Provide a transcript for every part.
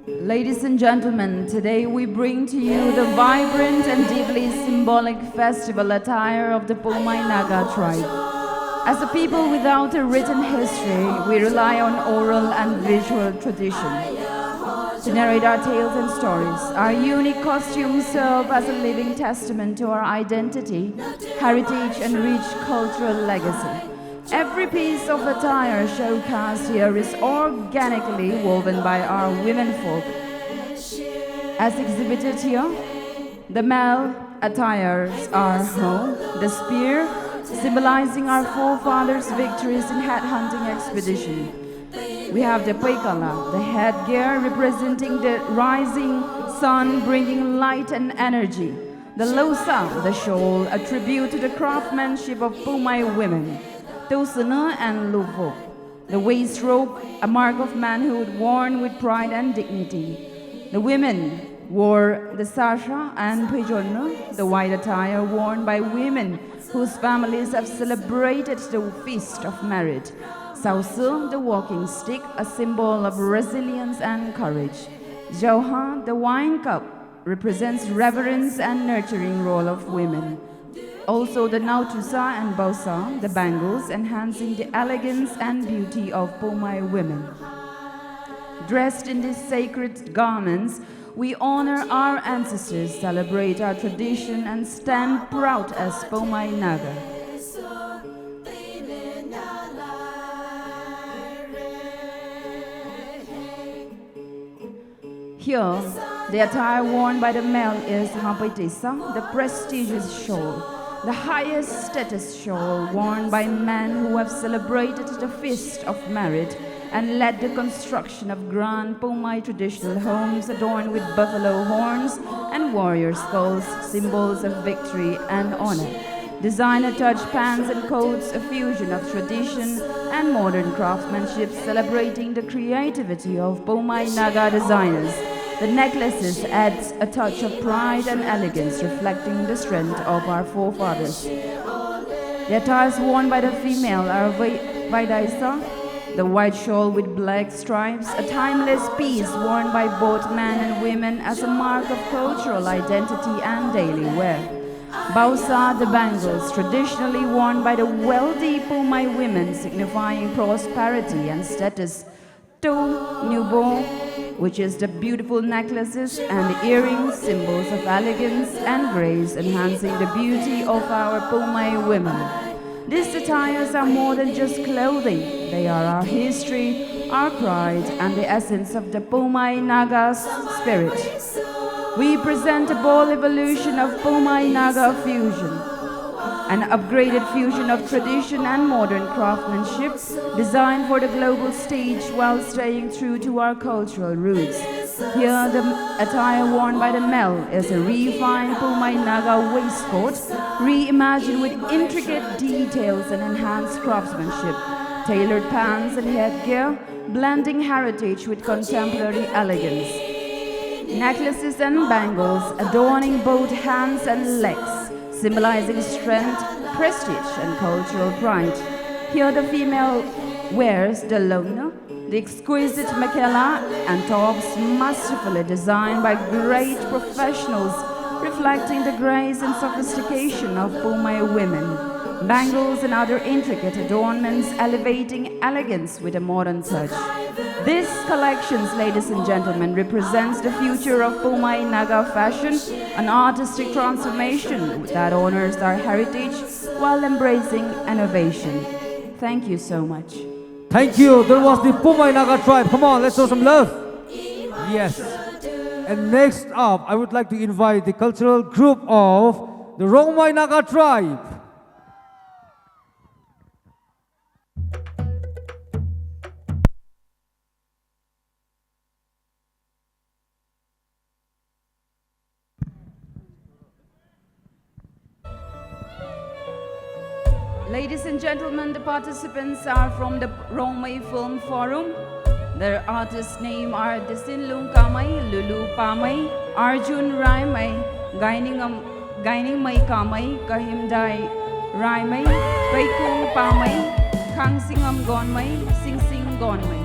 Ladies and gentlemen, today we bring to you the vibrant and deeply symbolic festival attire of the Poumai Naga tribe. As a people without a written history, we rely on oral and visual tradition to narrate our tales and stories. Our unique costumes serve as a living testament to our identity, heritage, and rich cultural legacy. Every piece of attire showcased here is organically woven by our women folk. As exhibited here, the male attires are home, the spear, symbolizing our forefathers' victories in headhunting expedition. We have the paikala, the headgear representing the rising sun, bringing light and energy. The losa, the shawl, a tribute to the craftsmanship of Poumai women. Tosana and Luvo, the waist rope, a mark of manhood worn with pride and dignity. The women wore the sasha and pejona, the white attire worn by women whose families have celebrated the feast of merit. Sausu, the walking stick, a symbol of resilience and courage. Jauha, the wine cup, represents reverence and nurturing role of women. Also the nautusa and bausa, the bangles, enhancing the elegance and beauty of Poumai women. Dressed in these sacred garments, we honor our ancestors, celebrate our tradition, and stand proud as Poumai Naga. Here, the attire worn by the male is hapaitisa, the prestigious shawl, the highest status shawl worn by men who have celebrated the feast of merit and led the construction of grand Poumai traditional homes adorned with buffalo horns and warrior skulls, symbols of victory and honor. Designer touch pants and coats, a fusion of tradition and modern craftsmanship celebrating the creativity of Poumai Naga designers. The necklaces adds a touch of pride and elegance, reflecting the strength of our forefathers. The attires worn by the female are Vaidaisa, the white shawl with black stripes, a timeless piece worn by both men and women as a mark of cultural identity and daily wear. Bausa, the bangles, traditionally worn by the wealthy Poumai women, signifying prosperity and status. To Nubo, which is the beautiful necklaces and the earrings, symbols of elegance and grace, enhancing the beauty of our Poumai women. These attires are more than just clothing. They are our history, our pride, and the essence of the Poumai Naga's spirit. We present a bold evolution of Poumai Naga fusion, an upgraded fusion of tradition and modern craftsmanship designed for the global stage while staying true to our cultural roots. Here, the attire worn by the male is a refined Poumai Naga waistcoat, reimagined with intricate details and enhanced craftsmanship, tailored pants and headgear, blending heritage with contemporary elegance. Necklaces and bangles adorning both hands and legs, symbolizing strength, prestige, and cultural pride. Here the female wears the lona, the exquisite makela and tops masterfully designed by great professionals, reflecting the grace and sophistication of Poumai women. Bangles and other intricate adornments elevating elegance with a modern touch. This collections, ladies and gentlemen, represents the future of Poumai Naga fashion, an artistic transformation that honors our heritage while embracing innovation. Thank you so much. Thank you. That was the Poumai Naga tribe. Come on, let's show some love. Yes. And next up, I would like to invite the cultural group of the Rongmei Naga tribe. Ladies and gentlemen, the participants are from the Rongmei Film Forum. Their artists' names are Desin Lung-Kamai, Lulu Pamai, Arjun Raimai, Gaining Mai Kamai, Kahimdai Raimai, Kaikung Pamai, Kang Singam Gonmai, Sing Sing Gonmai.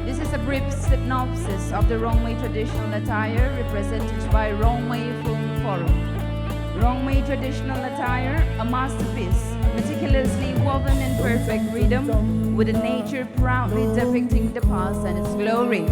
This is a brief synopsis of the Rongmei traditional attire represented by Rongmei Film Forum. Rongmei traditional attire, a masterpiece, meticulously woven in perfect rhythm, with a nature proudly depicting the past and its glory.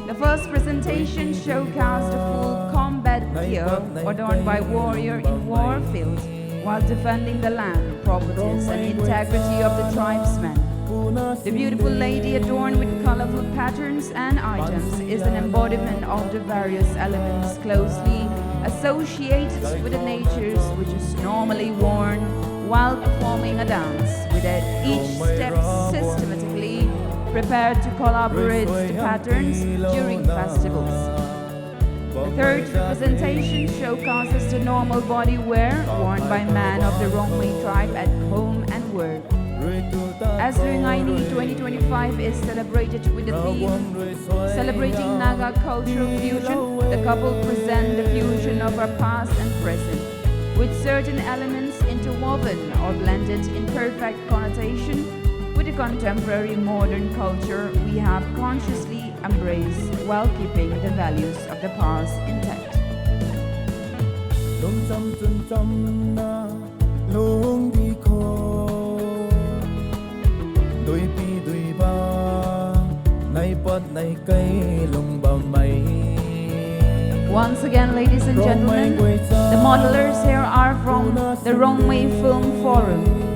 The first presentation showcased a full combat gear adorned by warrior in war field, while defending the land, properties, and integrity of the tribesmen. The beautiful lady, adorned with colorful patterns and items, is an embodiment of the various elements closely associated with the natures which is normally worn while performing a dance, with each step systematically prepared to collaborate the patterns during festivals. The third representation showcases the normal body wear worn by men of the Rongmei tribe at home and work. As Lui-Ngai-Ni 2025 is celebrated with the theme celebrating Naga cultural fusion, the couple present the fusion of our past and present, with certain elements interwoven or blended in perfect connotation with the contemporary modern culture we have consciously embraced while keeping the values of the past intact. Once again, ladies and gentlemen, the modelers here are from the Rongmei Film Forum.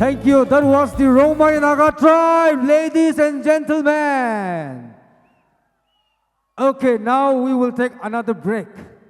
Thank you. That was the Rongmei Naga tribe, ladies and gentlemen. Okay, now we will take another break.